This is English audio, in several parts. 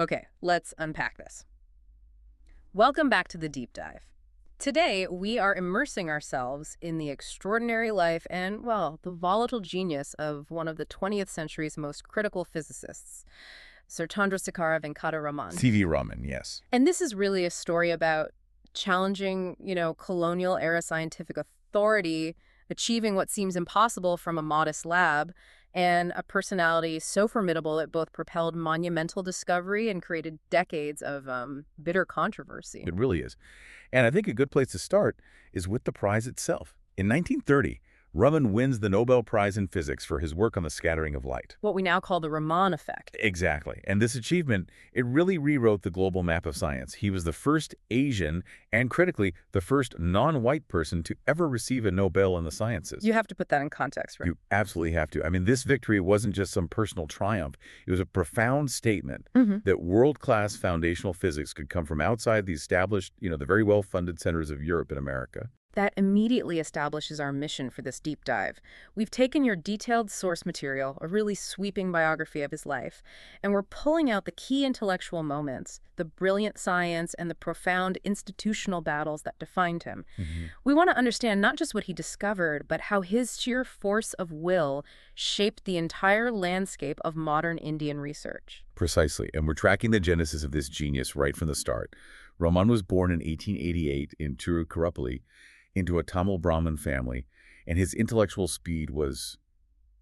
Okay, let's unpack this. Welcome back to the deep dive. Today, we are immersing ourselves in the extraordinary life and, well, the volatile genius of one of the 20th century's most critical physicists, Sir Chandrasekhar Venkata Raman. C.V. Raman, yes. And this is really a story about challenging, colonial-era scientific authority, achieving what seems impossible from a modest lab, and a personality so formidable it both propelled monumental discovery and created decades of bitter controversy. It really is. And I think a good place to start is with the prize itself. In 1930, Raman wins the Nobel Prize in Physics for his work on the scattering of light. What we now call the Raman effect. Exactly. And this achievement, it really rewrote the global map of science. He was the first Asian and, critically, the first non-white person to ever receive a Nobel in the sciences. You have to put that in context, right? You absolutely have to. I mean, this victory wasn't just some personal triumph. It was a profound statement that world-class foundational physics could come from outside the established, the very well-funded centers of Europe and America. That immediately establishes our mission for this deep dive. We've taken your detailed source material, a really sweeping biography of his life, and we're pulling out the key intellectual moments, the brilliant science, and the profound institutional battles that defined him. We want to understand not just what he discovered, but how his sheer force of will shaped the entire landscape of modern Indian research. Precisely, and we're tracking the genesis of this genius right from the start. Raman was born in 1888 in Tiruchirappalli, into a Tamil Brahmin family, and his intellectual speed was,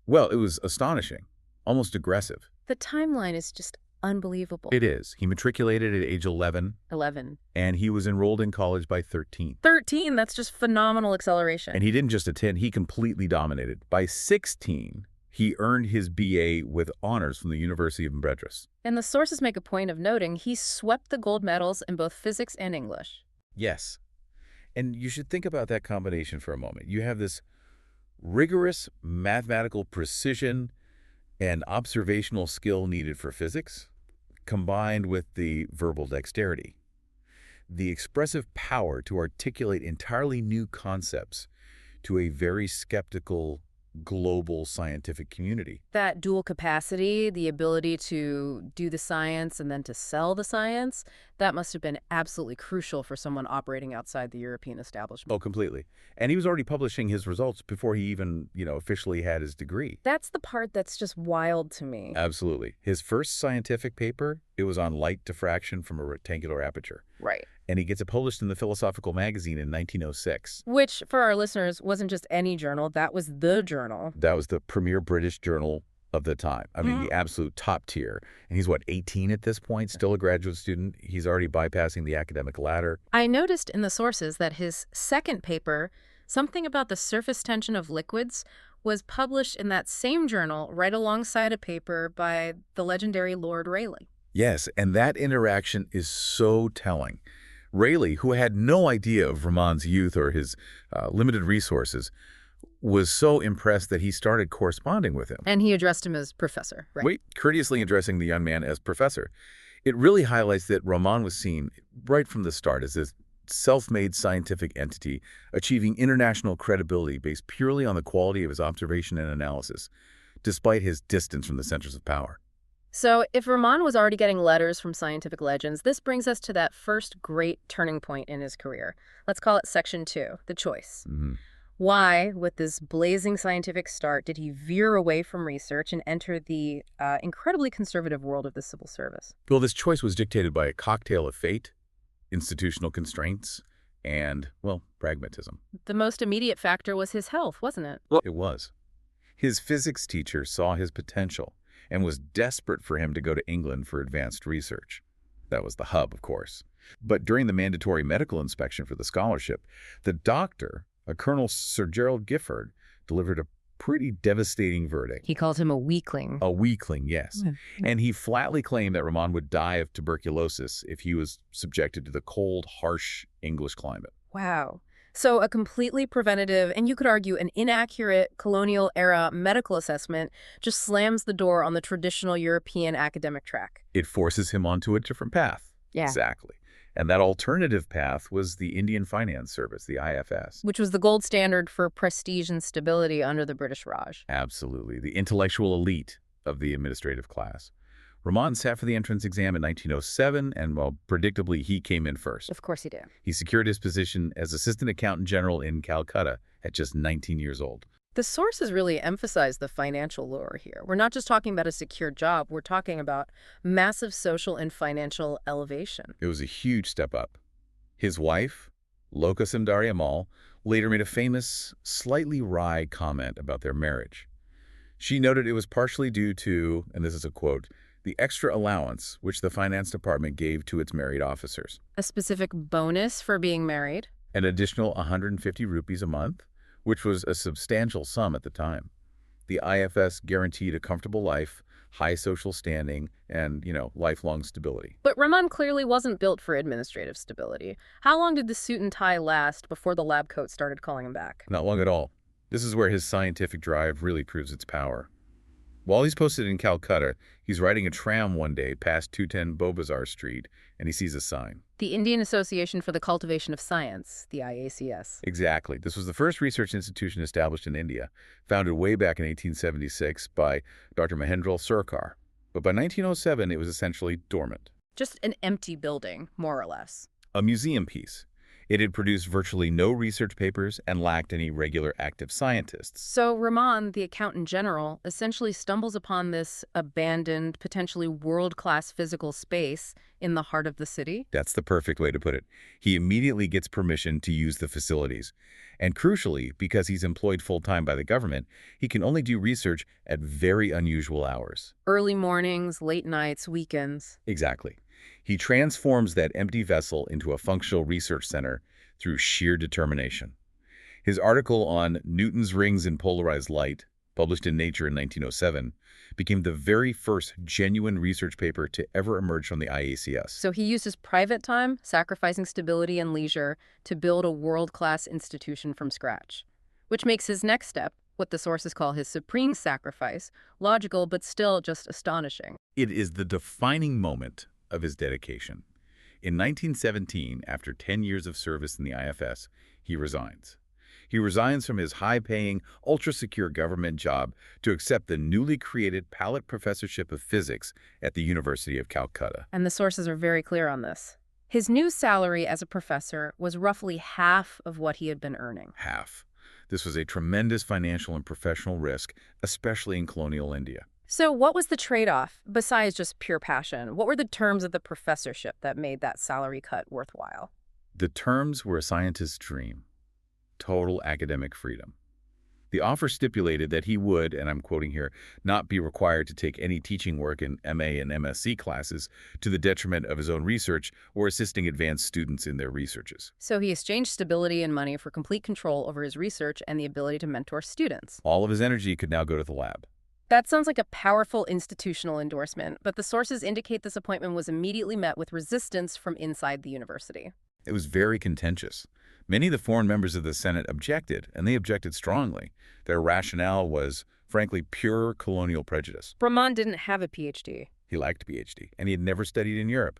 well, it was astonishing, almost aggressive. The timeline is just unbelievable. It is. He matriculated at age 11. 11. And he was enrolled in college by 13. 13, that's just phenomenal acceleration. And he didn't just attend, he completely dominated. By 16, he earned his BA with honors from the University of Madras. And the sources make a point of noting he swept the gold medals in both physics and English. Yes. And you should think about that combination for a moment. You have this rigorous mathematical precision and observational skill needed for physics, combined with the verbal dexterity, the expressive power to articulate entirely new concepts to a very skeptical global scientific community. That dual capacity, the ability to do the science and then to sell the science, that must have been absolutely crucial for someone operating outside the European establishment. Oh, completely. And he was already publishing his results before he even, officially had his degree. That's the part that's just wild to me. Absolutely. His first scientific paper, it was on light diffraction from a rectangular aperture. Right. And he gets it published in the Philosophical Magazine in 1906. Which, for our listeners, wasn't just any journal. That was the journal. That was the premier British journal of the time. I mean, the absolute top tier. And he's, 18 at this point? Still a graduate student. He's already bypassing the academic ladder. I noticed in the sources that his second paper, something about the surface tension of liquids, was published in that same journal right alongside a paper by the legendary Lord Rayleigh. Yes, and that interaction is so telling. Rayleigh, who had no idea of Raman's youth or his limited resources, was so impressed that he started corresponding with him. And he addressed him as professor, right? Wait, courteously addressing the young man as professor. It really highlights that Raman was seen right from the start as this self-made scientific entity, achieving international credibility based purely on the quality of his observation and analysis, despite his distance from the centers of power. So if Raman was already getting letters from scientific legends, this brings us to that first great turning point in his career. Let's call it Section 2, the choice. Why, with this blazing scientific start, did he veer away from research and enter the incredibly conservative world of the civil service? Well, this choice was dictated by a cocktail of fate, institutional constraints, and, pragmatism. The most immediate factor was his health, wasn't it? Well, it was. His physics teacher saw his potential and was desperate for him to go to England for advanced research. That was the hub, of course. But during the mandatory medical inspection for the scholarship, the doctor, a Colonel Sir Gerald Gifford, delivered a pretty devastating verdict. He called him a weakling. A weakling, yes. And he flatly claimed that Raman would die of tuberculosis if he was subjected to the cold, harsh English climate. Wow. So a completely preventative, and you could argue an inaccurate colonial-era medical assessment just slams the door on the traditional European academic track. It forces him onto a different path. Yeah. Exactly. And that alternative path was the Indian Finance Service, the IFS. Which was the gold standard for prestige and stability under the British Raj. Absolutely. The intellectual elite of the administrative class. Raman sat for the entrance exam in 1907, and, well, predictably, he came in first. Of course he did. He secured his position as Assistant Accountant General in Calcutta at just 19 years old. The sources really emphasize the financial lure here. We're not just talking about a secure job, we're talking about massive social and financial elevation. It was a huge step up. His wife, Loka Sundari Amal, later made a famous, slightly wry comment about their marriage. She noted it was partially due to, and this is a quote, the extra allowance which the finance department gave to its married officers. A specific bonus for being married? An additional 150 rupees a month, which was a substantial sum at the time. The IFS guaranteed a comfortable life, high social standing, and, lifelong stability. But Raman clearly wasn't built for administrative stability. How long did the suit and tie last before the lab coat started calling him back? Not long at all. This is where his scientific drive really proves its power. While he's posted in Calcutta, he's riding a tram one day past 210 Beaubazar Street, and he sees a sign. The Indian Association for the Cultivation of Science, the IACS. Exactly. This was the first research institution established in India, founded way back in 1876 by Dr. Mahendra Surkar. But by 1907, it was essentially dormant. Just an empty building, more or less. A museum piece. It had produced virtually no research papers and lacked any regular active scientists. So Raman, the accountant general, essentially stumbles upon this abandoned, potentially world-class physical space in the heart of the city. That's the perfect way to put it. He immediately gets permission to use the facilities. And crucially, because he's employed full-time by the government, he can only do research at very unusual hours. Early mornings, late nights, weekends. Exactly. He transforms that empty vessel into a functional research center through sheer determination. His article on Newton's rings in polarized light, published in Nature in 1907, became the very first genuine research paper to ever emerge from the IACS. So he used his private time, sacrificing stability and leisure, to build a world-class institution from scratch, which makes his next step, what the sources call his supreme sacrifice, logical but still just astonishing. It is the defining moment of his dedication. In 1917, after 10 years of service in the IFS, he resigns. He resigns from his high-paying, ultra-secure government job to accept the newly created Pallet Professorship of Physics at the University of Calcutta. And the sources are very clear on this. His new salary as a professor was roughly half of what he had been earning. Half. This was a tremendous financial and professional risk, especially in colonial India. So what was the trade-off, besides just pure passion? What were the terms of the professorship that made that salary cut worthwhile? The terms were a scientist's dream. Total academic freedom. The offer stipulated that he would, and I'm quoting here, not be required to take any teaching work in MA and MSc classes to the detriment of his own research or assisting advanced students in their researches. So he exchanged stability and money for complete control over his research and the ability to mentor students. All of his energy could now go to the lab. That sounds like a powerful institutional endorsement, but the sources indicate this appointment was immediately met with resistance from inside the university. It was very contentious. Many of the foreign members of the Senate objected, and they objected strongly. Their rationale was, frankly, pure colonial prejudice. Raman didn't have a PhD. He lacked a PhD, and he had never studied in Europe.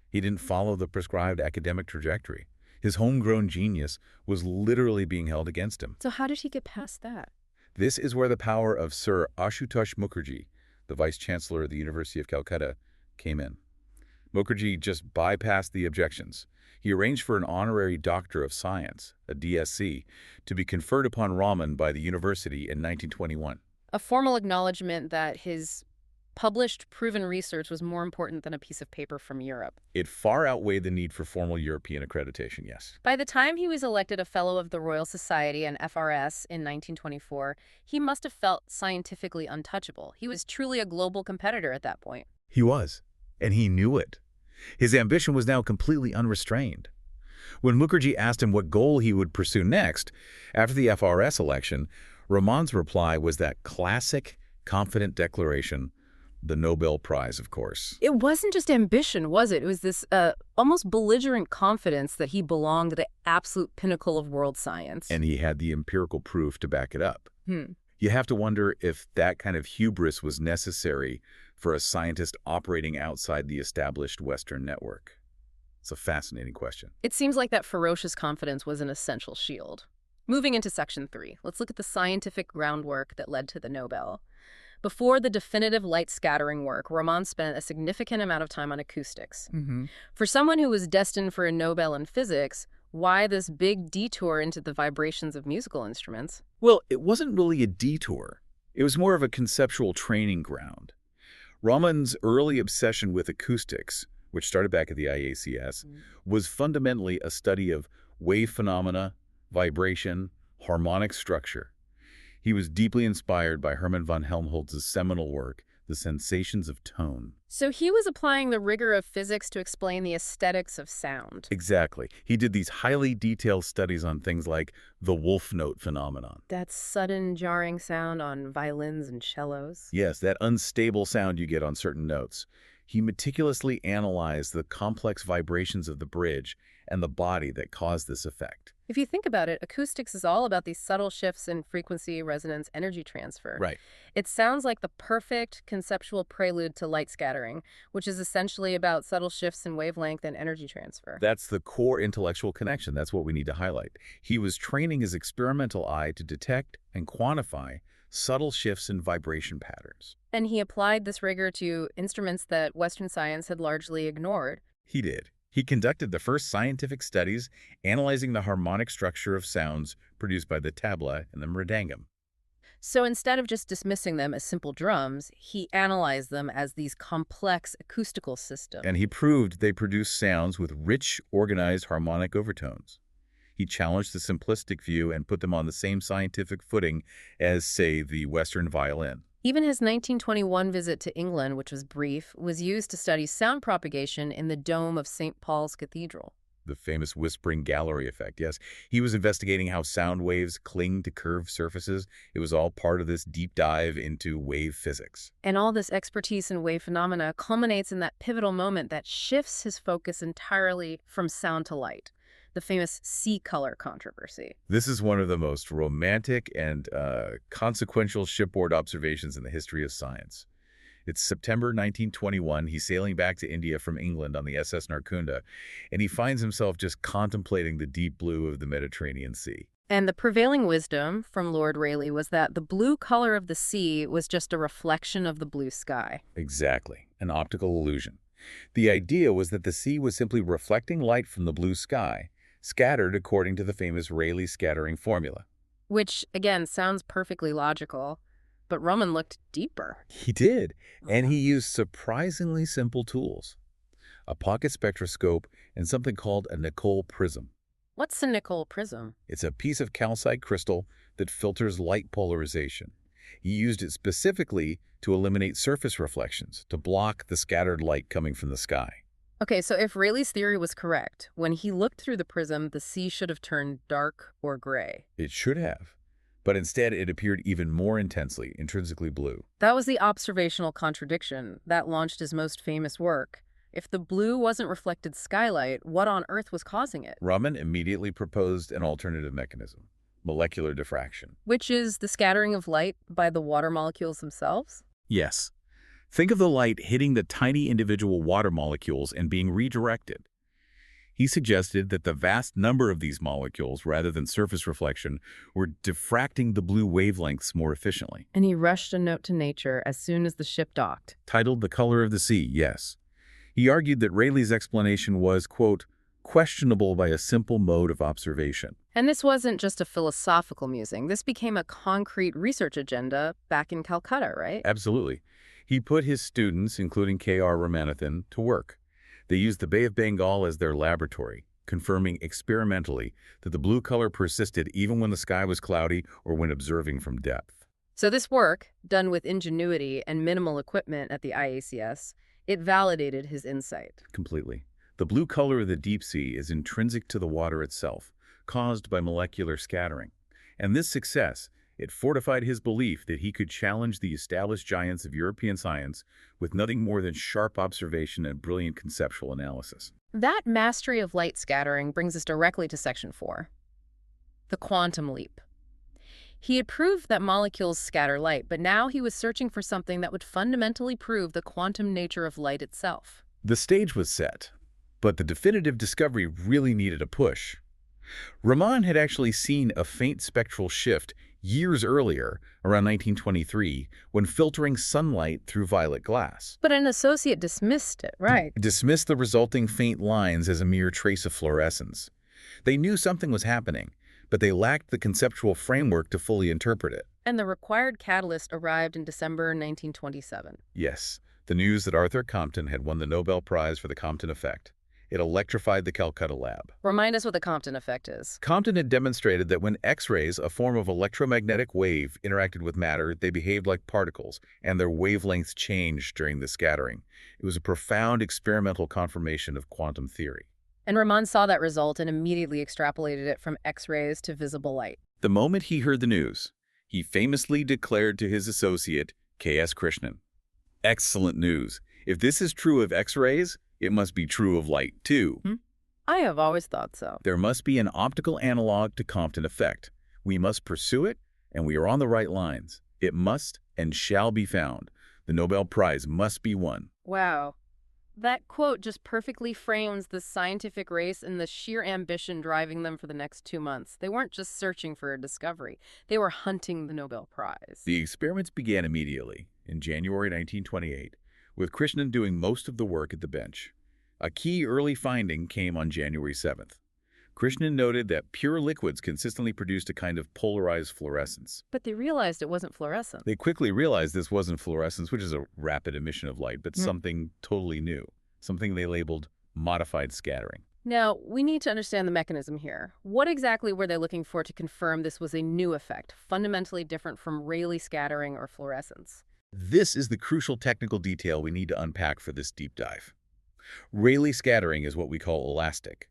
He didn't follow the prescribed academic trajectory. His homegrown genius was literally being held against him. So how did he get past that? This is where the power of Sir Ashutosh Mukherjee, the Vice-Chancellor of the University of Calcutta, came in. Mukherjee just bypassed the objections. He arranged for an honorary Doctor of Science, a DSc, to be conferred upon Raman by the university in 1921. A formal acknowledgement that his published, proven research was more important than a piece of paper from Europe. It far outweighed the need for formal European accreditation, yes. By the time he was elected a Fellow of the Royal Society and FRS in 1924, he must have felt scientifically untouchable. He was truly a global competitor at that point. He was, and he knew it. His ambition was now completely unrestrained. When Mukherjee asked him what goal he would pursue next, after the FRS election, Raman's reply was that classic, confident declaration, the Nobel Prize, of course. It wasn't just ambition, was it? It was this almost belligerent confidence that he belonged to the absolute pinnacle of world science. And he had the empirical proof to back it up. Hmm. You have to wonder if that kind of hubris was necessary for a scientist operating outside the established Western network. It's a fascinating question. It seems like that ferocious confidence was an essential shield. Moving into Section 3, let's look at the scientific groundwork that led to the Nobel. Before the definitive light scattering work, Raman spent a significant amount of time on acoustics. For someone who was destined for a Nobel in physics, why this big detour into the vibrations of musical instruments? Well, it wasn't really a detour. It was more of a conceptual training ground. Raman's early obsession with acoustics, which started back at the IACS, was fundamentally a study of wave phenomena, vibration, harmonic structure. He was deeply inspired by Hermann von Helmholtz's seminal work, The Sensations of Tone. So he was applying the rigor of physics to explain the aesthetics of sound. Exactly. He did these highly detailed studies on things like the wolf note phenomenon. That sudden jarring sound on violins and cellos. Yes, that unstable sound you get on certain notes. He meticulously analyzed the complex vibrations of the bridge and the body that caused this effect. If you think about it, acoustics is all about these subtle shifts in frequency, resonance, energy transfer. Right. It sounds like the perfect conceptual prelude to light scattering, which is essentially about subtle shifts in wavelength and energy transfer. That's the core intellectual connection. That's what we need to highlight. He was training his experimental eye to detect and quantify subtle shifts in vibration patterns. And he applied this rigor to instruments that Western science had largely ignored. He did. He conducted the first scientific studies analyzing the harmonic structure of sounds produced by the tabla and the mridangam. So instead of just dismissing them as simple drums, he analyzed them as these complex acoustical systems. And he proved they produced sounds with rich, organized harmonic overtones. He challenged the simplistic view and put them on the same scientific footing as, say, the Western violin. Even his 1921 visit to England, which was brief, was used to study sound propagation in the dome of St. Paul's Cathedral. The famous whispering gallery effect, yes. He was investigating how sound waves cling to curved surfaces. It was all part of this deep dive into wave physics. And all this expertise in wave phenomena culminates in that pivotal moment that shifts his focus entirely from sound to light, the famous sea color controversy. This is one of the most romantic and consequential shipboard observations in the history of science. It's September 1921. He's sailing back to India from England on the SS Narkunda, and he finds himself just contemplating the deep blue of the Mediterranean Sea. And the prevailing wisdom from Lord Rayleigh was that the blue color of the sea was just a reflection of the blue sky. Exactly, an optical illusion. The idea was that the sea was simply reflecting light from the blue sky, scattered according to the famous Rayleigh scattering formula. Which, again, sounds perfectly logical, but Raman looked deeper. He did, and he used surprisingly simple tools. A pocket spectroscope and something called a Nicol prism. What's a Nicol prism? It's a piece of calcite crystal that filters light polarization. He used it specifically to eliminate surface reflections, to block the scattered light coming from the sky. Okay, so if Rayleigh's theory was correct, when he looked through the prism, the sea should have turned dark or gray. It should have. But instead, it appeared even more intensely, intrinsically blue. That was the observational contradiction that launched his most famous work. If the blue wasn't reflected skylight, what on earth was causing it? Raman immediately proposed an alternative mechanism, molecular diffraction. Which is the scattering of light by the water molecules themselves? Yes. Think of the light hitting the tiny individual water molecules and being redirected. He suggested that the vast number of these molecules, rather than surface reflection, were diffracting the blue wavelengths more efficiently. And he rushed a note to nature as soon as the ship docked. Titled The Color of the Sea, yes. He argued that Rayleigh's explanation was, quote, questionable by a simple mode of observation. And this wasn't just a philosophical musing. This became a concrete research agenda back in Calcutta, right? Absolutely. He put his students, including K.R. Ramanathan, to work. They used the Bay of Bengal as their laboratory, confirming experimentally that the blue color persisted even when the sky was cloudy or when observing from depth. So this work, done with ingenuity and minimal equipment at the IACS, it validated his insight. Completely. The blue color of the deep sea is intrinsic to the water itself, caused by molecular scattering. And this success, it fortified his belief that he could challenge the established giants of European science with nothing more than sharp observation and brilliant conceptual analysis. That mastery of light scattering brings us directly to Section 4, the quantum leap. He had proved that molecules scatter light, but now he was searching for something that would fundamentally prove the quantum nature of light itself. The stage was set, but the definitive discovery really needed a push. Raman had actually seen a faint spectral shift years earlier, around 1923, when filtering sunlight through violet glass. But an associate dismissed it, right? Dismissed the resulting faint lines as a mere trace of fluorescence. They knew something was happening, but they lacked the conceptual framework to fully interpret it. And the required catalyst arrived in December 1927. Yes, the news that Arthur Compton had won the Nobel Prize for the Compton effect. It electrified the Calcutta lab. Remind us what the Compton effect is. Compton had demonstrated that when X-rays, a form of electromagnetic wave, interacted with matter, they behaved like particles, and their wavelengths changed during the scattering. It was a profound experimental confirmation of quantum theory. And Raman saw that result and immediately extrapolated it from X-rays to visible light. The moment he heard the news, he famously declared to his associate, K.S. Krishnan, "Excellent news. If this is true of X-rays, it must be true of light, too." I have always thought so. There must be an optical analog to Compton effect. We must pursue it, and we are on the right lines. It must and shall be found. The Nobel Prize must be won. Wow. That quote just perfectly frames the scientific race and the sheer ambition driving them for the next 2 months. They weren't just searching for a discovery. They were hunting the Nobel Prize. The experiments began immediately, in January 1928, with Krishnan doing most of the work at the bench. A key early finding came on January 7th. Krishnan noted that pure liquids consistently produced a kind of polarized fluorescence. But they realized it wasn't fluorescent. They quickly realized this wasn't fluorescence, which is a rapid emission of light, but something totally new, something they labeled modified scattering. Now, we need to understand the mechanism here. What exactly were they looking for to confirm this was a new effect, fundamentally different from Rayleigh scattering or fluorescence? This is the crucial technical detail we need to unpack for this deep dive. Rayleigh scattering is what we call elastic.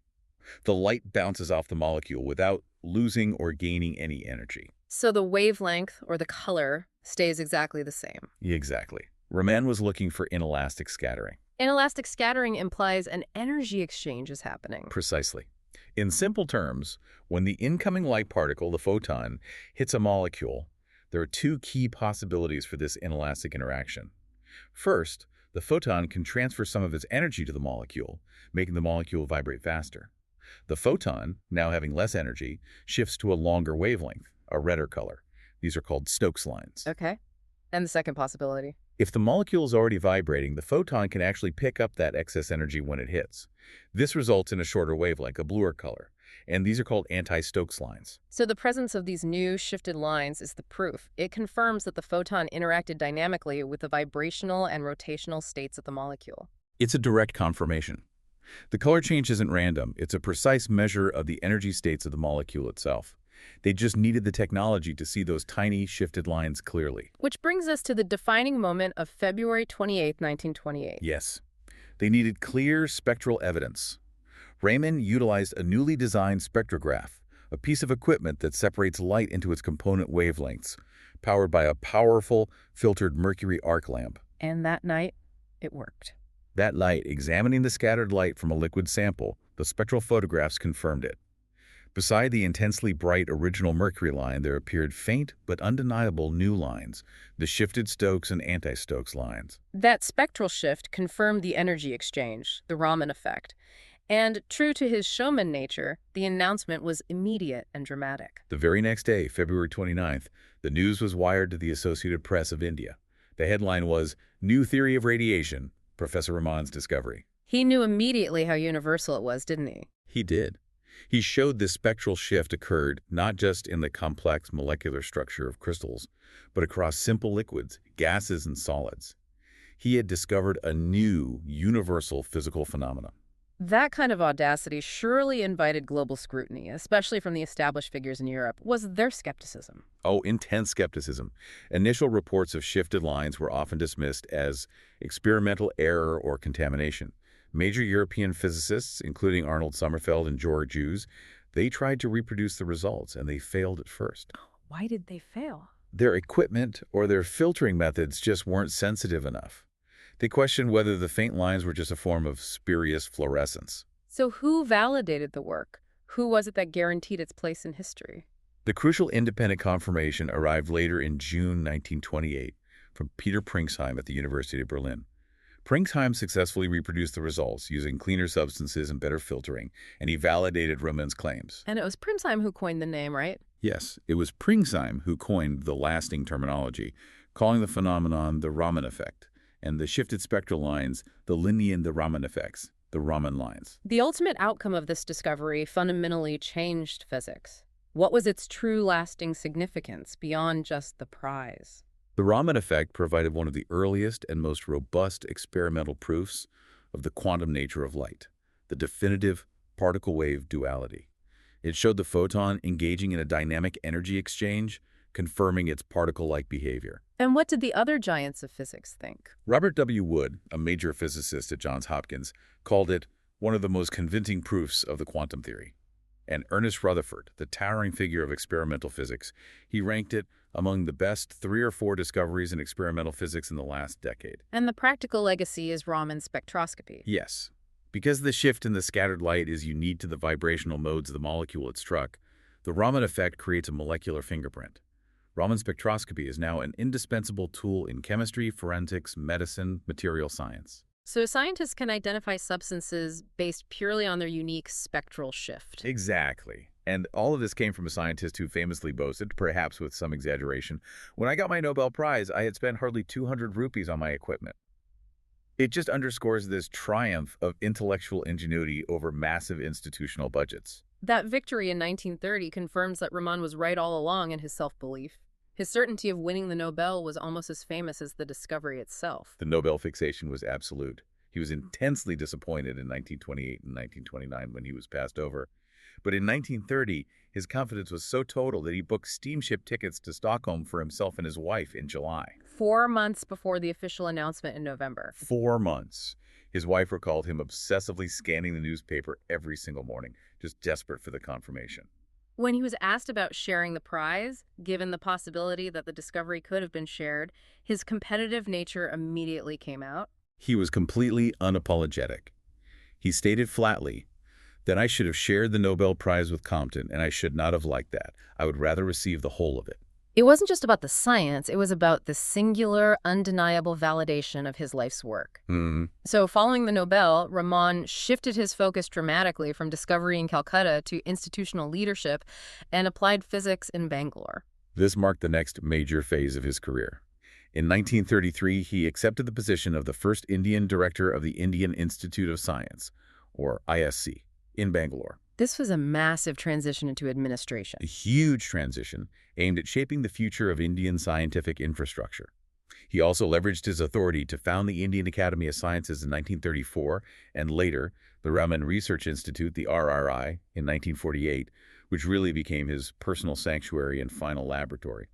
The light bounces off the molecule without losing or gaining any energy. So the wavelength, or the color, stays exactly the same. Exactly. Raman was looking for inelastic scattering. Inelastic scattering implies an energy exchange is happening. Precisely. In simple terms, when the incoming light particle, the photon, hits a molecule, there are two key possibilities for this inelastic interaction. First, the photon can transfer some of its energy to the molecule, making the molecule vibrate faster. The photon, now having less energy, shifts to a longer wavelength, a redder color. These are called Stokes lines. Okay. And the second possibility? If the molecule is already vibrating, the photon can actually pick up that excess energy when it hits. This results in a shorter wavelength, a bluer color, and these are called anti-Stokes lines. So the presence of these new shifted lines is the proof. It confirms that the photon interacted dynamically with the vibrational and rotational states of the molecule. It's a direct confirmation. The color change isn't random. It's a precise measure of the energy states of the molecule itself. They just needed the technology to see those tiny shifted lines clearly. Which brings us to the defining moment of February 28, 1928. Yes. They needed clear spectral evidence. Raman utilized a newly designed spectrograph, a piece of equipment that separates light into its component wavelengths, powered by a powerful, filtered mercury arc lamp. And that night, it worked. That night, examining the scattered light from a liquid sample, the spectral photographs confirmed it. Beside the intensely bright original mercury line, there appeared faint but undeniable new lines, the shifted Stokes and anti-Stokes lines. That spectral shift confirmed the energy exchange, the Raman effect. And true to his showman nature, the announcement was immediate and dramatic. The very next day, February 29th, the news was wired to the Associated Press of India. The headline was, "New Theory of Radiation, Professor Raman's Discovery." He knew immediately how universal it was, didn't he? He did. He showed this spectral shift occurred not just in the complex molecular structure of crystals, but across simple liquids, gases, and solids. He had discovered a new, universal physical phenomenon. That kind of audacity surely invited global scrutiny, especially from the established figures in Europe. Was there skepticism? Oh, intense skepticism. Initial reports of shifted lines were often dismissed as experimental error or contamination. Major European physicists, including Arnold Sommerfeld and George Hughes, they tried to reproduce the results, and they failed at first. Why did they fail? Their equipment or their filtering methods just weren't sensitive enough. They questioned whether the faint lines were just a form of spurious fluorescence. So who validated the work? Who was it that guaranteed its place in history? The crucial independent confirmation arrived later in June 1928 from Peter Pringsheim at the University of Berlin. Pringsheim successfully reproduced the results using cleaner substances and better filtering, and he validated Raman's claims. And it was Pringsheim who coined the name, right? Yes, it was Pringsheim who coined the lasting terminology, calling the phenomenon the Raman effect, and the shifted spectral lines the Linnean the Raman effects, the Raman lines. The ultimate outcome of this discovery fundamentally changed physics. What was its true lasting significance beyond just the prize? The Raman effect provided one of the earliest and most robust experimental proofs of the quantum nature of light, the definitive particle-wave duality. It showed the photon engaging in a dynamic energy exchange, confirming its particle-like behavior. And what did the other giants of physics think? Robert W. Wood, a major physicist at Johns Hopkins, called it one of the most convincing proofs of the quantum theory. And Ernest Rutherford, the towering figure of experimental physics, he ranked it among the best 3 or 4 discoveries in experimental physics in the last decade. And the practical legacy is Raman spectroscopy. Yes. Because the shift in the scattered light is unique to the vibrational modes of the molecule it struck, the Raman effect creates a molecular fingerprint. Raman spectroscopy is now an indispensable tool in chemistry, forensics, medicine, material science. So scientists can identify substances based purely on their unique spectral shift. Exactly. And all of this came from a scientist who famously boasted, perhaps with some exaggeration, "When I got my Nobel Prize, I had spent hardly 200 rupees on my equipment." It just underscores this triumph of intellectual ingenuity over massive institutional budgets. That victory in 1930 confirms that Raman was right all along in his self-belief. His certainty of winning the Nobel was almost as famous as the discovery itself. The Nobel fixation was absolute. He was intensely disappointed in 1928 and 1929 when he was passed over. But in 1930, his confidence was so total that he booked steamship tickets to Stockholm for himself and his wife in July. 4 months before the official announcement in November. 4 months. His wife recalled him obsessively scanning the newspaper every single morning, just desperate for the confirmation. When he was asked about sharing the prize, given the possibility that the discovery could have been shared, his competitive nature immediately came out. He was completely unapologetic. He stated flatly that I should have shared the Nobel Prize with Compton, and I should not have liked that. I would rather receive the whole of it. It wasn't just about the science, it was about the singular, undeniable validation of his life's work. So following the Nobel, Raman shifted his focus dramatically from discovery in Calcutta to institutional leadership and applied physics in Bangalore. This marked the next major phase of his career. In 1933, he accepted the position of the first Indian director of the Indian Institute of Science, or ISC, in Bangalore. This was a massive transition into administration. A huge transition aimed at shaping the future of Indian scientific infrastructure. He also leveraged his authority to found the Indian Academy of Sciences in 1934 and later the Raman Research Institute, the RRI, in 1948, which really became his personal sanctuary and final laboratory.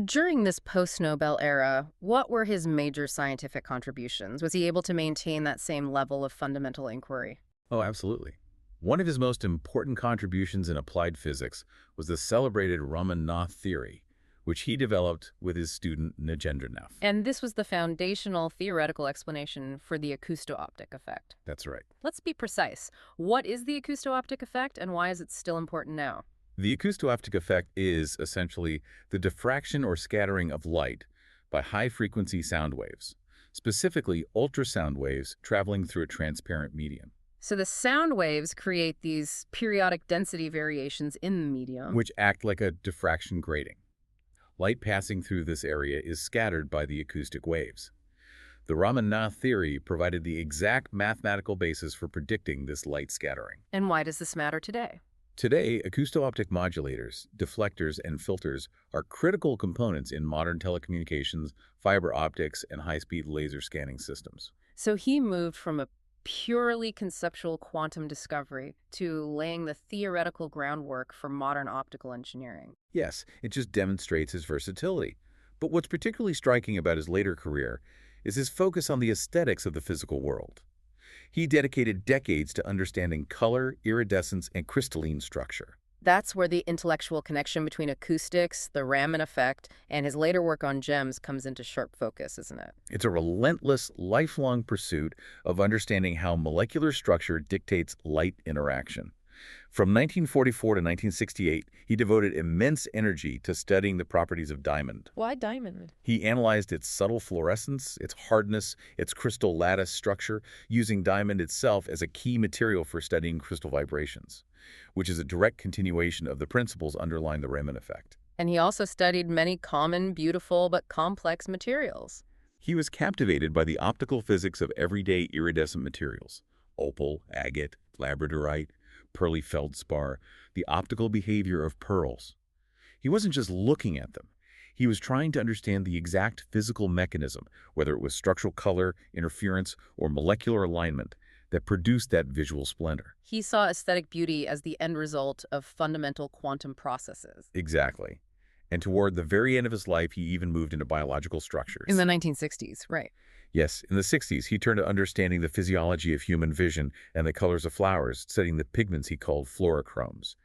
During this post-Nobel era, what were his major scientific contributions? Was he able to maintain that same level of fundamental inquiry? Oh, absolutely. One of his most important contributions in applied physics was the celebrated Raman theory, which he developed with his student Nagendranath. And this was the foundational theoretical explanation for the acousto-optic effect. That's right. Let's be precise. What is the acousto-optic effect and why is it still important now? The acousto-optic effect is essentially the diffraction or scattering of light by high-frequency sound waves, specifically ultrasound waves traveling through a transparent medium. So the sound waves create these periodic density variations in the medium, Which act like a diffraction grating. Light passing through this area is scattered by the acoustic waves. The Raman theory provided the exact mathematical basis for predicting this light scattering. And why does this matter today? Today, acousto-optic modulators, deflectors, and filters are critical components in modern telecommunications, fiber optics, and high-speed laser scanning systems. So he moved from a purely conceptual quantum discovery to laying the theoretical groundwork for modern optical engineering. Yes, it just demonstrates his versatility. But what's particularly striking about his later career is his focus on the aesthetics of the physical world. He dedicated decades to understanding color, iridescence, and crystalline structure. That's where the intellectual connection between acoustics, the Raman effect, and his later work on gems comes into sharp focus, isn't it? It's a relentless, lifelong pursuit of understanding how molecular structure dictates light interaction. From 1944 to 1968, he devoted immense energy to studying the properties of diamond. Why diamond? He analyzed its subtle fluorescence, its hardness, its crystal lattice structure, using diamond itself as a key material for studying crystal vibrations, which is a direct continuation of the principles underlying the Raman effect. And he also studied many common, beautiful, but complex materials. He was captivated by the optical physics of everyday iridescent materials: opal, agate, labradorite, pearly feldspar, the optical behavior of pearls. He wasn't just looking at them. He was trying to understand the exact physical mechanism, whether it was structural color, interference, or molecular alignment, that produced that visual splendor. He saw aesthetic beauty as the end result of fundamental quantum processes. Exactly. And toward the very end of his life, he even moved into biological structures. In the 1960s, right. Yes, in the 60s, he turned to understanding the physiology of human vision and the colors of flowers, studying the pigments he called fluorochromes.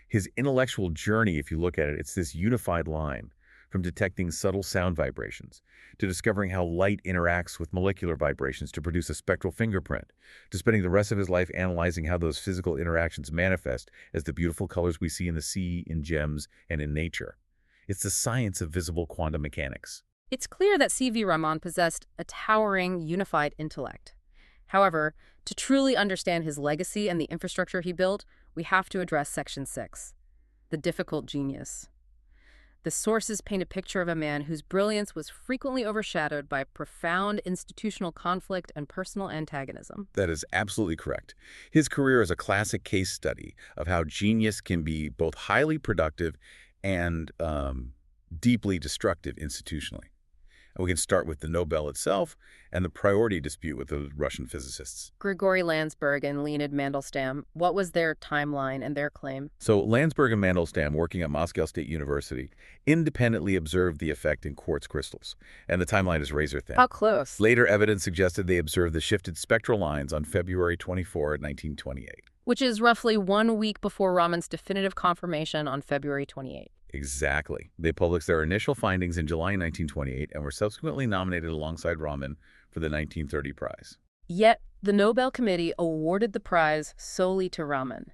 His intellectual journey, if you look at it, it's this unified line, from detecting subtle sound vibrations, to discovering how light interacts with molecular vibrations to produce a spectral fingerprint, to spending the rest of his life analyzing how those physical interactions manifest as the beautiful colors we see in the sea, in gems, and in nature. It's the science of visible quantum mechanics. It's clear that C.V. Raman possessed a towering, unified intellect. However, to truly understand his legacy and the infrastructure he built, we have to address Section 6, the difficult genius. The sources paint a picture of a man whose brilliance was frequently overshadowed by profound institutional conflict and personal antagonism. That is absolutely correct. His career is a classic case study of how genius can be both highly productive and deeply destructive institutionally. And we can start with the Nobel itself and the priority dispute with the Russian physicists. Grigory Landsberg and Leonid Mandelstam, what was their timeline and their claim? So Landsberg and Mandelstam, working at Moscow State University, independently observed the effect in quartz crystals, and the timeline is razor thin. How close? Later evidence suggested they observed the shifted spectral lines on February 24, 1928. Which is roughly 1 week before Raman's definitive confirmation on February 28. Exactly. They published their initial findings in July 1928 and were subsequently nominated alongside Raman for the 1930 prize. Yet, the Nobel Committee awarded the prize solely to Raman.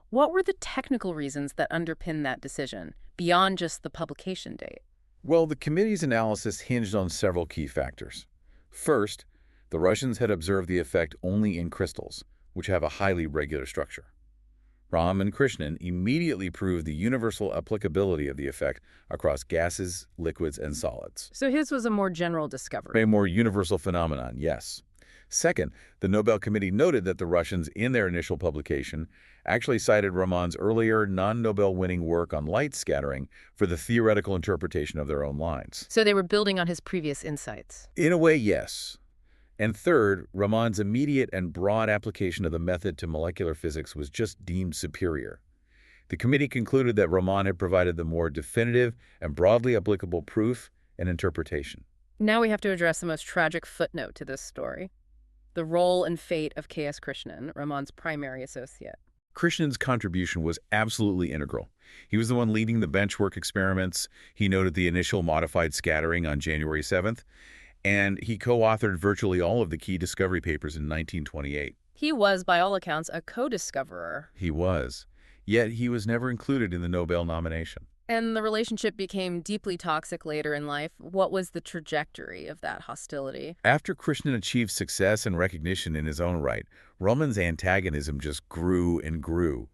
What were the technical reasons that underpinned that decision, beyond just the publication date? Well, the committee's analysis hinged on several key factors. First, the Russians had observed the effect only in crystals, which have a highly regular structure. Raman and Krishnan immediately proved the universal applicability of the effect across gases, liquids, and solids. So his was a more general discovery. A more universal phenomenon, yes. Second, the Nobel Committee noted that the Russians, in their initial publication, actually cited Raman's earlier non-Nobel winning work on light scattering for the theoretical interpretation of their own lines. So they were building on his previous insights. In a way, yes. And third, Raman's immediate and broad application of the method to molecular physics was just deemed superior. The committee concluded that Raman had provided the more definitive and broadly applicable proof and interpretation. Now we have to address the most tragic footnote to this story: the role and fate of K.S. Krishnan, Raman's primary associate. Krishnan's contribution was absolutely integral. He was the one leading the benchwork experiments. He noted the initial modified scattering on January 7th. And he co-authored virtually all of the key discovery papers in 1928. He was, by all accounts, a co-discoverer. He was. Yet he was never included in the Nobel nomination. And the relationship became deeply toxic later in life. What was the trajectory of that hostility? After Krishnan achieved success and recognition in his own right, Raman's antagonism just grew and grew.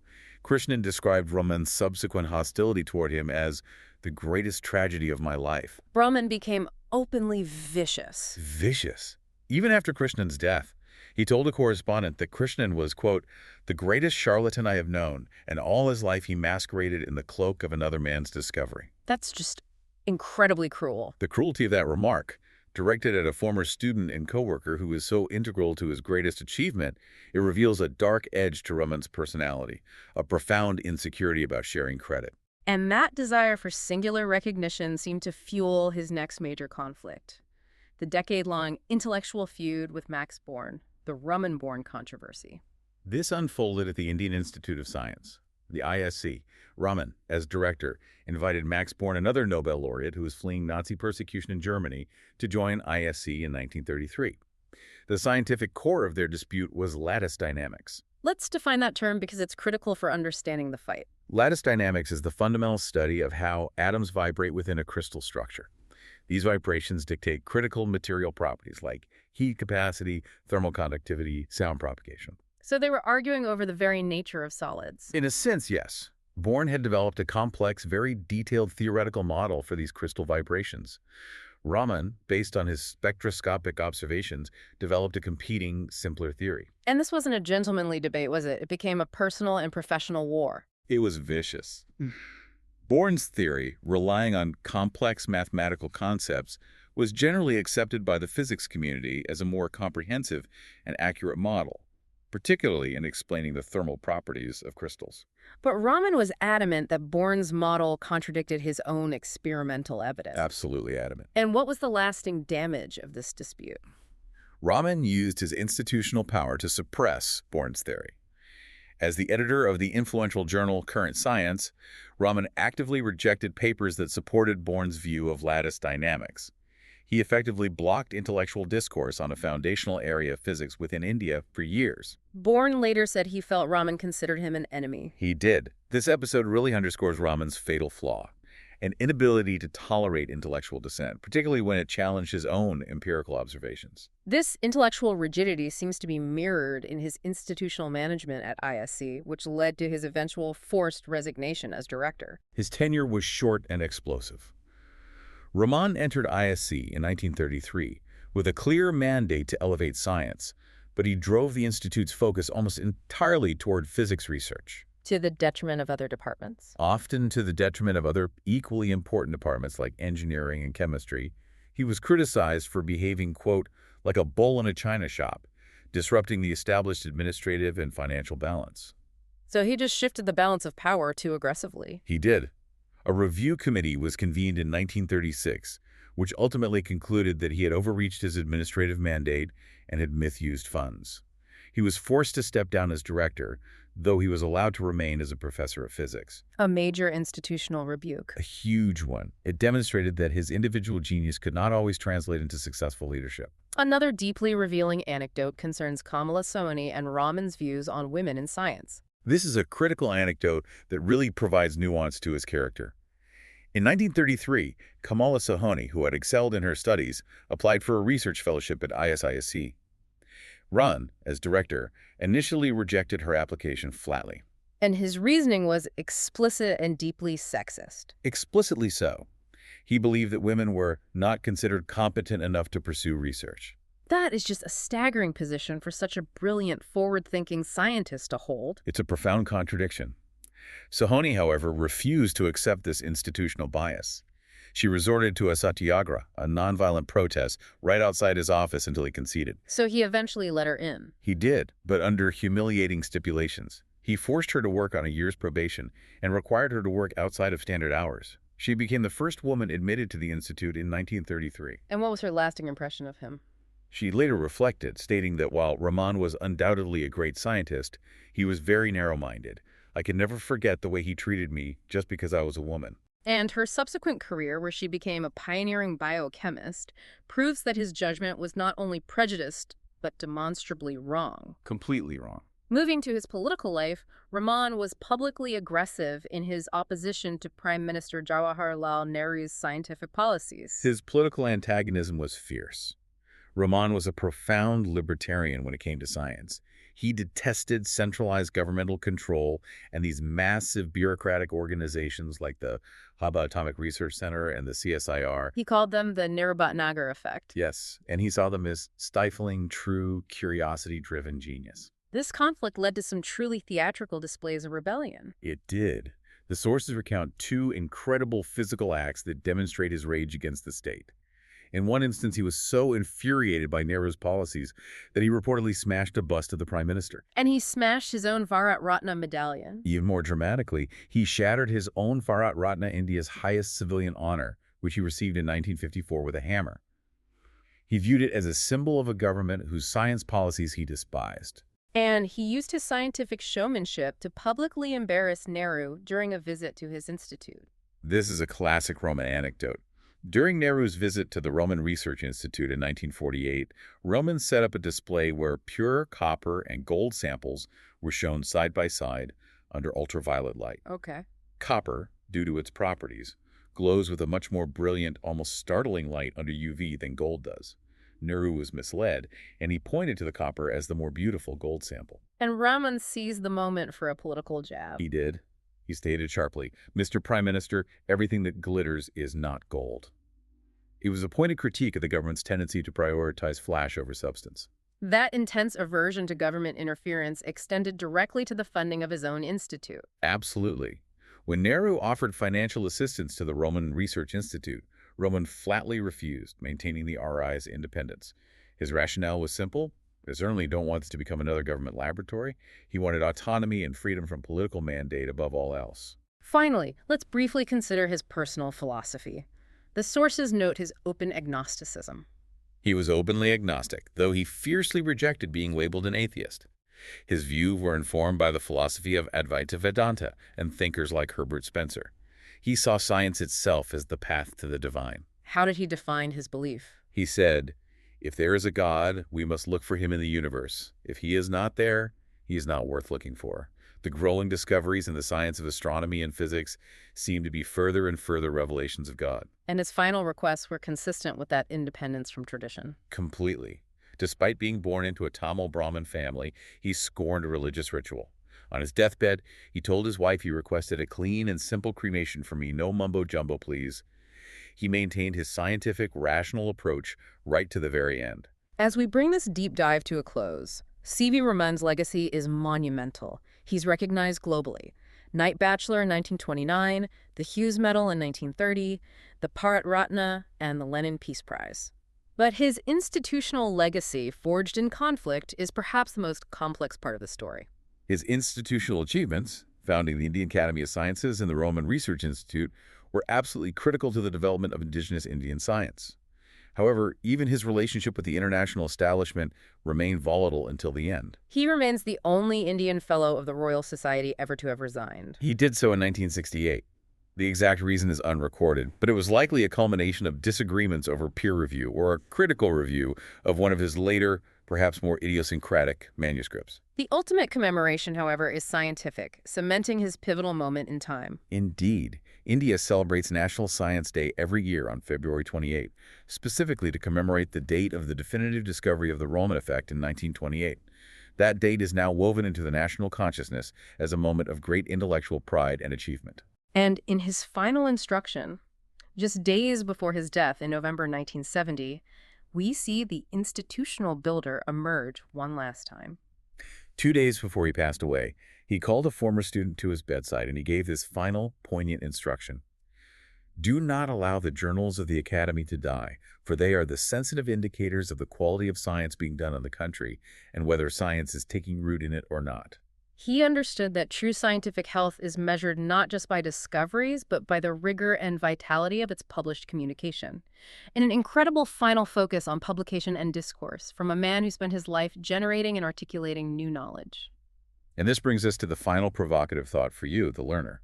Krishnan described Raman's subsequent hostility toward him as the greatest tragedy of my life. Raman became openly vicious. Vicious. Even after Krishnan's death, he told a correspondent that Krishnan was, quote, the greatest charlatan I have known, and all his life he masqueraded in the cloak of another man's discovery. That's just incredibly cruel. The cruelty of that remark, directed at a former student and coworker who was so integral to his greatest achievement, it reveals a dark edge to Raman's personality, a profound insecurity about sharing credit. And that desire for singular recognition seemed to fuel his next major conflict: the decade-long intellectual feud with Max Born, the Raman-Born controversy. This unfolded at the Indian Institute of Science, the ISC. Raman, as director, invited Max Born, another Nobel laureate who was fleeing Nazi persecution in Germany, to join ISC in 1933. The scientific core of their dispute was lattice dynamics. Let's define that term because it's critical for understanding the fight. Lattice dynamics is the fundamental study of how atoms vibrate within a crystal structure. These vibrations dictate critical material properties like heat capacity, thermal conductivity, sound propagation. So they were arguing over the very nature of solids. In a sense, yes. Born had developed a complex, very detailed theoretical model for these crystal vibrations. Raman, based on his spectroscopic observations, developed a competing, simpler theory. And this wasn't a gentlemanly debate, was it? It became a personal and professional war. It was vicious. Born's theory, relying on complex mathematical concepts, was generally accepted by the physics community as a more comprehensive and accurate model, particularly in explaining the thermal properties of crystals. But Raman was adamant that Born's model contradicted his own experimental evidence. Absolutely adamant. And what was the lasting damage of this dispute? Raman used his institutional power to suppress Born's theory. As the editor of the influential journal Current Science, Raman actively rejected papers that supported Born's view of lattice dynamics. He effectively blocked intellectual discourse on a foundational area of physics within India for years. Born later said he felt Raman considered him an enemy. He did. This episode really underscores Raman's fatal flaw, an inability to tolerate intellectual dissent, particularly when it challenged his own empirical observations. This intellectual rigidity seems to be mirrored in his institutional management at ISC, which led to his eventual forced resignation as director. His tenure was short and explosive. Raman entered ISC in 1933 with a clear mandate to elevate science, but he drove the institute's focus almost entirely toward physics research. To the detriment of other departments. Often to the detriment of other equally important departments like engineering and chemistry. He was criticized for behaving, quote, like a bull in a china shop, disrupting the established administrative and financial balance. So he just shifted the balance of power too aggressively. He did. A review committee was convened in 1936, which ultimately concluded that he had overreached his administrative mandate and had misused funds. He was forced to step down as director, though he was allowed to remain as a professor of physics. A major institutional rebuke. A huge one. It demonstrated that his individual genius could not always translate into successful leadership. Another deeply revealing anecdote concerns Kamala Sohani and Raman's views on women in science. This is a critical anecdote that really provides nuance to his character. In 1933, Kamala Sohani, who had excelled in her studies, applied for a research fellowship at ISISC. Raman, as director, initially rejected her application flatly. And his reasoning was explicit and deeply sexist. Explicitly so. He believed that women were not considered competent enough to pursue research. That is just a staggering position for such a brilliant, forward-thinking scientist to hold. It's a profound contradiction. Sohani, however, refused to accept this institutional bias. She resorted to a satyagraha, a nonviolent protest, right outside his office until he conceded. So he eventually let her in. He did, but under humiliating stipulations. He forced her to work on a year's probation and required her to work outside of standard hours. She became the first woman admitted to the institute in 1933. And what was her lasting impression of him? She later reflected, stating that while Raman was undoubtedly a great scientist, he was very narrow-minded. I can never forget the way he treated me just because I was a woman. And her subsequent career, where she became a pioneering biochemist, proves that his judgment was not only prejudiced, but demonstrably wrong. Completely wrong. Moving to his political life, Raman was publicly aggressive in his opposition to Prime Minister Jawaharlal Nehru's scientific policies. His political antagonism was fierce. Raman was a profound libertarian when it came to science. He detested centralized governmental control and these massive bureaucratic organizations like the Habha Atomic Research Center and the CSIR. He called them the Nehru-Bhatnagar effect. Yes, and he saw them as stifling, true, curiosity-driven genius. This conflict led to some truly theatrical displays of rebellion. It did. The sources recount two incredible physical acts that demonstrate his rage against the state. In one instance, he was so infuriated by Nehru's policies that he reportedly smashed a bust of the prime minister. And he smashed his own Bharat Ratna medallion. Even more dramatically, he shattered his own Bharat Ratna, India's highest civilian honor, which he received in 1954 with a hammer. He viewed it as a symbol of a government whose science policies he despised. And he used his scientific showmanship to publicly embarrass Nehru during a visit to his institute. This is a classic Roman anecdote. During Nehru's visit to the Roman Research Institute in 1948, Raman set up a display where pure copper and gold samples were shown side by side under ultraviolet light. Okay. Copper, due to its properties, glows with a much more brilliant, almost startling light under UV than gold does. Nehru was misled, and he pointed to the copper as the more beautiful gold sample. And Raman seized the moment for a political jab. He did. He stated sharply, "Mr. Prime Minister, everything that glitters is not gold." It was a pointed critique of the government's tendency to prioritize flash over substance. That intense aversion to government interference extended directly to the funding of his own institute. Absolutely. When Nehru offered financial assistance to the Roman Research Institute, Raman flatly refused, maintaining the RI's independence. His rationale was simple. They certainly don't want this to become another government laboratory. He wanted autonomy and freedom from political mandate above all else. Finally, let's briefly consider his personal philosophy. The sources note his open agnosticism. He was openly agnostic, though he fiercely rejected being labeled an atheist. His views were informed by the philosophy of Advaita Vedanta and thinkers like Herbert Spencer. He saw science itself as the path to the divine. How did he define his belief? He said, "If there is a God, we must look for him in the universe. If he is not there, he is not worth looking for." The growing discoveries in the science of astronomy and physics seem to be further and further revelations of God. And his final requests were consistent with that independence from tradition. Completely. Despite being born into a Tamil Brahmin family, he scorned a religious ritual. On his deathbed, he told his wife he requested a clean and simple cremation for me, no mumbo-jumbo, please. He maintained his scientific, rational approach right to the very end. As we bring this deep dive to a close, C.V. Raman's legacy is monumental. He's recognized globally. Knight Bachelor in 1929, the Hughes Medal in 1930, the Bharat Ratna, and the Lenin Peace Prize. But his institutional legacy, forged in conflict, is perhaps the most complex part of the story. His institutional achievements, founding the Indian Academy of Sciences and the Roman Research Institute, were absolutely critical to the development of indigenous Indian science. However, even his relationship with the international establishment remained volatile until the end. He remains the only Indian Fellow of the Royal Society ever to have resigned. He did so in 1968. The exact reason is unrecorded, but it was likely a culmination of disagreements over peer review or a critical review of one of his later, perhaps more idiosyncratic manuscripts. The ultimate commemoration, however, is scientific, cementing his pivotal moment in time. Indeed, India celebrates National Science Day every year on February 28, specifically to commemorate the date of the definitive discovery of the Raman effect in 1928. That date is now woven into the national consciousness as a moment of great intellectual pride and achievement. And in his final instruction, just days before his death in November 1970, we see the institutional builder emerge one last time. 2 days before he passed away, he called a former student to his bedside and he gave this final, poignant instruction. "Do not allow the journals of the Academy to die, for they are the sensitive indicators of the quality of science being done in the country and whether science is taking root in it or not." He understood that true scientific health is measured not just by discoveries, but by the rigor and vitality of its published communication. And an incredible final focus on publication and discourse from a man who spent his life generating and articulating new knowledge. And this brings us to the final provocative thought for you, the learner.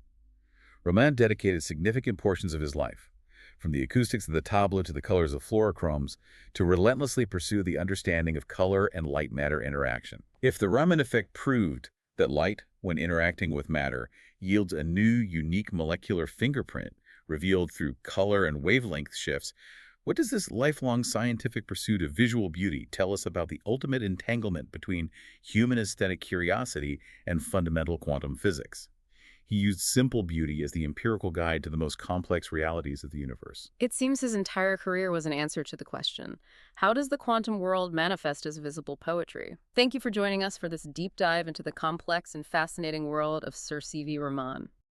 Raman dedicated significant portions of his life, from the acoustics of the tabla to the colors of fluorochromes, to relentlessly pursue the understanding of color and light-matter interaction. If the Raman effect proved that light, when interacting with matter, yields a new, unique molecular fingerprint revealed through color and wavelength shifts, what does this lifelong scientific pursuit of visual beauty tell us about the ultimate entanglement between human aesthetic curiosity and fundamental quantum physics? He used simple beauty as the empirical guide to the most complex realities of the universe. It seems his entire career was an answer to the question, how does the quantum world manifest as visible poetry? Thank you for joining us for this deep dive into the complex and fascinating world of Sir C.V. Raman.